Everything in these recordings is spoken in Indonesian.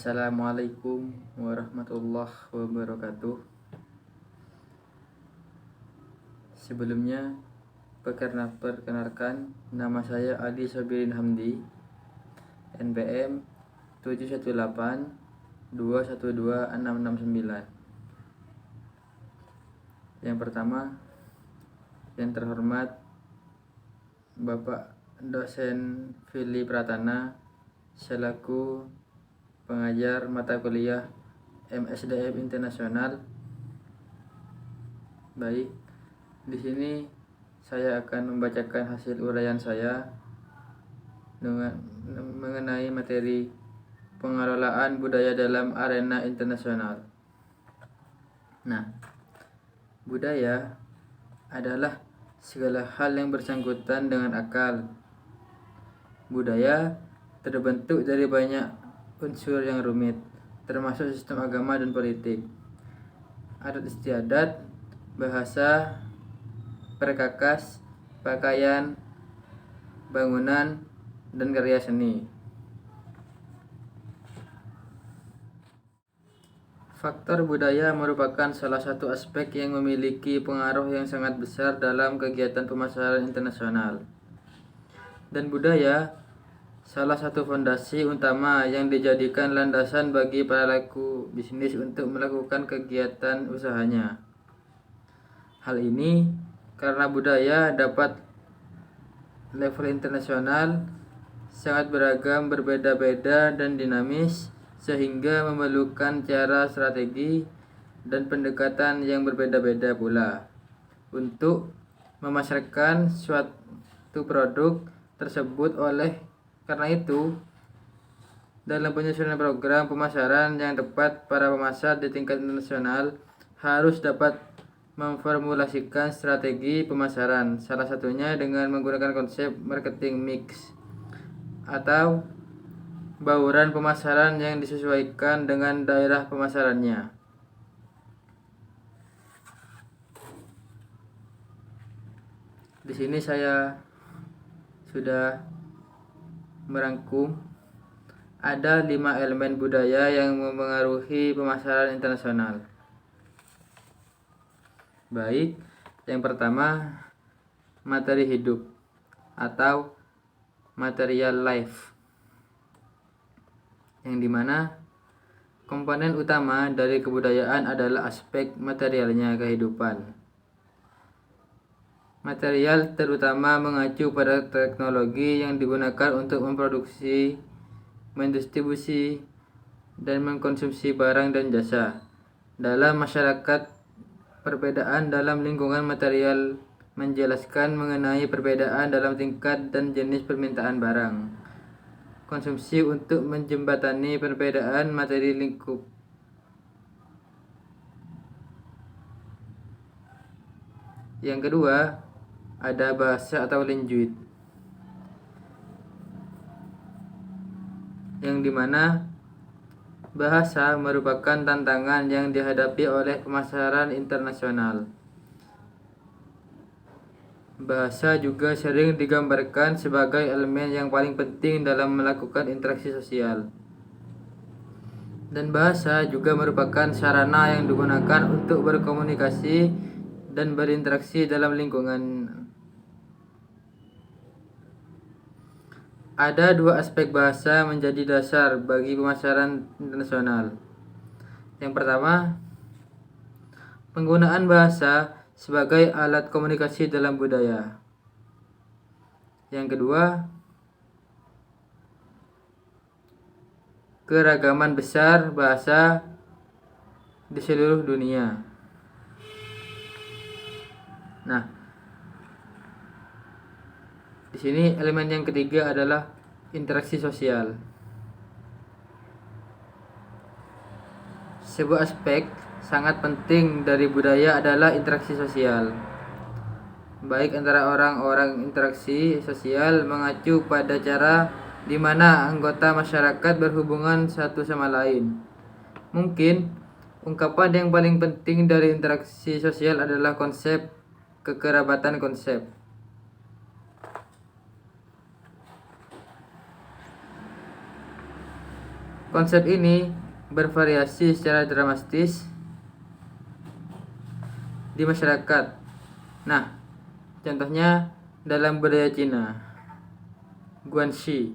Assalamualaikum warahmatullahi wabarakatuh. Sebelumnya, perkenalkan, nama saya Adi Sabirin Hamdi, NPM 718212669. Yang pertama, yang terhormat Bapak Dosen Fili Pratana selaku pengajar mata kuliah MSDM Internasional. Baik, di sini saya akan membacakan hasil uraian saya mengenai materi pengelolaan budaya dalam arena internasional. Nah, budaya adalah segala hal yang bersangkutan dengan akal. Budaya terbentuk dari banyak unsur yang rumit, termasuk sistem agama dan politik, adat istiadat, bahasa, perkakas, pakaian, bangunan, dan karya seni. Faktor budaya merupakan salah satu aspek yang memiliki pengaruh yang sangat besar dalam kegiatan pemasaran internasional. Dan budaya salah satu fondasi utama yang dijadikan landasan bagi pelaku bisnis untuk melakukan kegiatan usahanya. Hal ini karena budaya dapat level internasional sangat beragam, berbeda-beda, dan dinamis, sehingga memerlukan cara strategi dan pendekatan yang berbeda-beda pula untuk memasarkan suatu produk tersebut. Karena itu, dalam penyusunan program pemasaran yang tepat, para pemasar di tingkat internasional harus dapat memformulasikan strategi pemasaran, salah satunya dengan menggunakan konsep marketing mix atau bauran pemasaran yang disesuaikan dengan daerah pemasarannya. Di sini saya sudah merangkum ada 5 elemen budaya yang memengaruhi pemasaran internasional. Baik, yang pertama, materi hidup atau material life, yang dimana komponen utama dari kebudayaan adalah aspek materialnya kehidupan. Material terutama mengacu pada teknologi yang digunakan untuk memproduksi, mendistribusi, dan mengkonsumsi barang dan jasa. Dalam masyarakat, perbedaan dalam lingkungan material menjelaskan mengenai perbedaan dalam tingkat dan jenis permintaan barang konsumsi untuk menjembatani perbedaan materi lingkup. Yang kedua, ada bahasa atau language, yang dimana bahasa merupakan tantangan yang dihadapi oleh pemasaran internasional. Bahasa juga sering digambarkan sebagai elemen yang paling penting dalam melakukan interaksi sosial. Dan bahasa juga merupakan sarana yang digunakan untuk berkomunikasi dan berinteraksi dalam lingkungan. Ada 2 aspek bahasa menjadi dasar bagi pemasaran internasional. Yang pertama, penggunaan bahasa sebagai alat komunikasi dalam budaya. Yang kedua, keragaman besar bahasa di seluruh dunia. Nah, di sini elemen yang ketiga adalah interaksi sosial. Sebuah aspek sangat penting dari budaya adalah interaksi sosial, baik antara orang-orang. Interaksi sosial mengacu pada cara di mana anggota masyarakat berhubungan satu sama lain. Mungkin ungkapan yang paling penting dari interaksi sosial adalah konsep kekerabatan. Konsep ini bervariasi secara dramatis di masyarakat. Nah, contohnya dalam budaya Cina, Guanxi,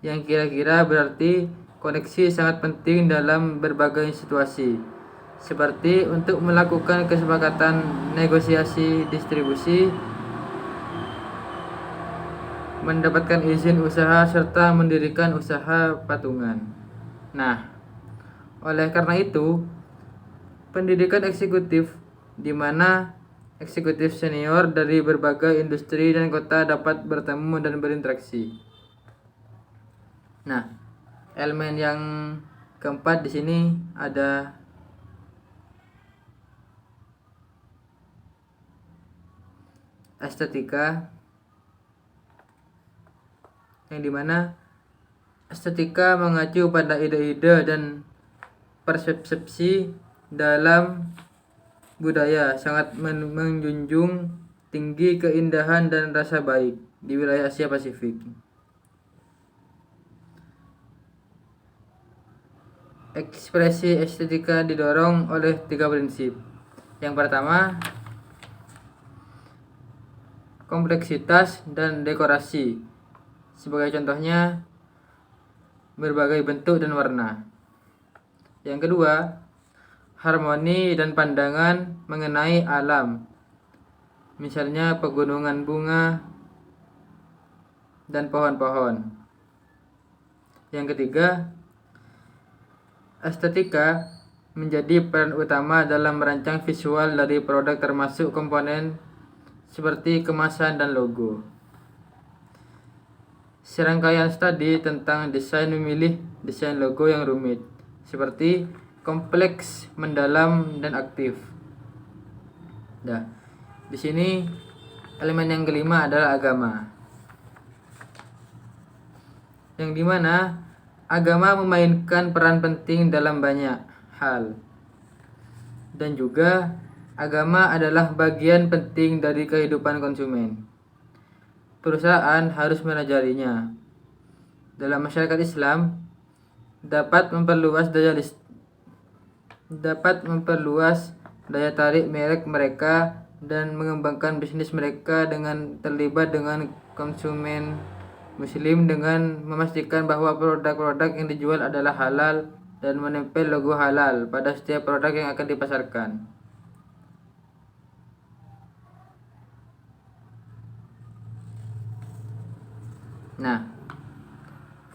yang kira-kira berarti koneksi sangat penting dalam berbagai situasi, seperti untuk melakukan kesepakatan negosiasi distribusi, mendapatkan izin usaha, serta mendirikan usaha patungan. Nah, oleh karena itu, pendidikan eksekutif di mana eksekutif senior dari berbagai industri dan kota dapat bertemu dan berinteraksi. Nah, elemen yang keempat di sini ada estetika, yang dimana estetika mengacu pada ide-ide dan persepsi dalam budaya, sangat menjunjung tinggi keindahan dan rasa baik di wilayah Asia Pasifik. Ekspresi estetika didorong oleh 3 prinsip. Yang pertama, kompleksitas dan dekorasi. Sebagai contohnya, berbagai bentuk dan warna. Yang kedua, harmoni dan pandangan mengenai alam. Misalnya pegunungan bunga dan pohon-pohon. Yang ketiga, estetika menjadi peran utama dalam merancang visual dari produk termasuk komponen seperti kemasan dan logo. Serangkaian studi tentang desain memilih desain logo yang rumit, seperti kompleks, mendalam, dan aktif. Nah, di sini elemen yang kelima adalah agama, yang dimana agama memainkan peran penting dalam banyak hal, dan juga agama adalah bagian penting dari kehidupan konsumen. Perusahaan harus melajarinya. Dalam masyarakat Islam, dapat memperluas daya tarik merek mereka dan mengembangkan bisnis mereka dengan terlibat dengan konsumen Muslim dengan memastikan bahwa produk-produk yang dijual adalah halal dan menempel logo halal pada setiap produk yang akan dipasarkan. Nah,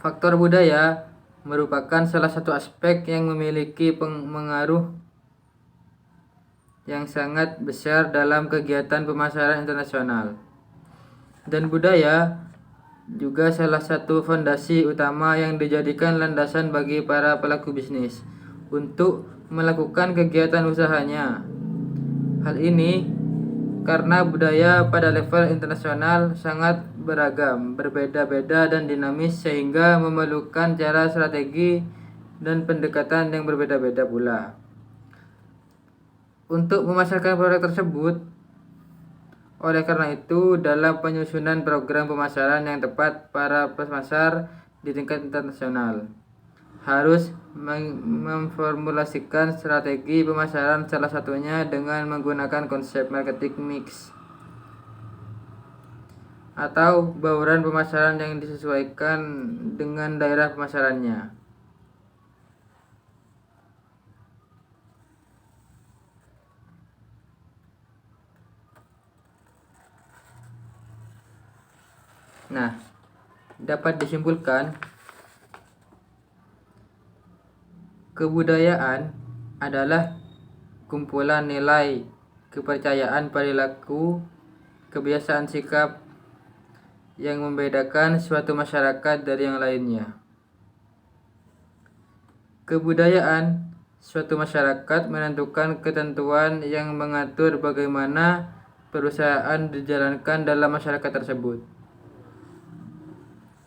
faktor budaya merupakan salah satu aspek yang memiliki pengaruh yang sangat besar dalam kegiatan pemasaran internasional. Dan budaya juga salah satu fondasi utama yang dijadikan landasan bagi para pelaku bisnis untuk melakukan kegiatan usahanya. Hal ini karena budaya pada level internasional sangat beragam, berbeda-beda dan dinamis sehingga memerlukan cara strategi dan pendekatan yang berbeda-beda pula. Untuk memasarkan produk tersebut, oleh karena itu dalam penyusunan program pemasaran yang tepat, para pemasar di tingkat internasional harus memformulasikan strategi pemasaran, salah satunya dengan menggunakan konsep marketing mix atau bauran pemasaran yang disesuaikan dengan daerah pemasarannya. Nah, dapat disimpulkan kebudayaan adalah kumpulan nilai, kepercayaan, perilaku, kebiasaan, sikap yang membedakan suatu masyarakat dari yang lainnya. Kebudayaan suatu masyarakat menentukan ketentuan yang mengatur bagaimana perusahaan dijalankan dalam masyarakat tersebut.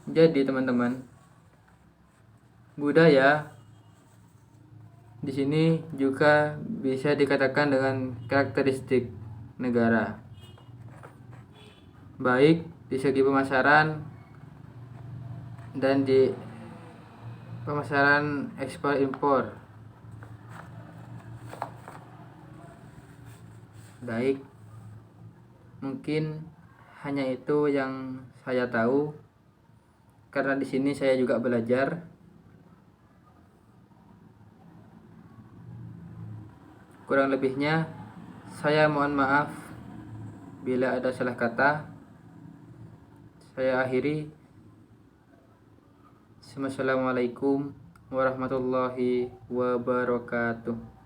Jadi teman-teman, budaya di sini juga bisa dikatakan dengan karakteristik negara, baik di segi pemasaran dan di pemasaran ekspor impor. Baik, mungkin hanya itu yang saya tahu karena di sini saya juga belajar. Kurang lebihnya saya mohon maaf bila ada salah kata. Saya akhiri. Assalamualaikum warahmatullahi wabarakatuh.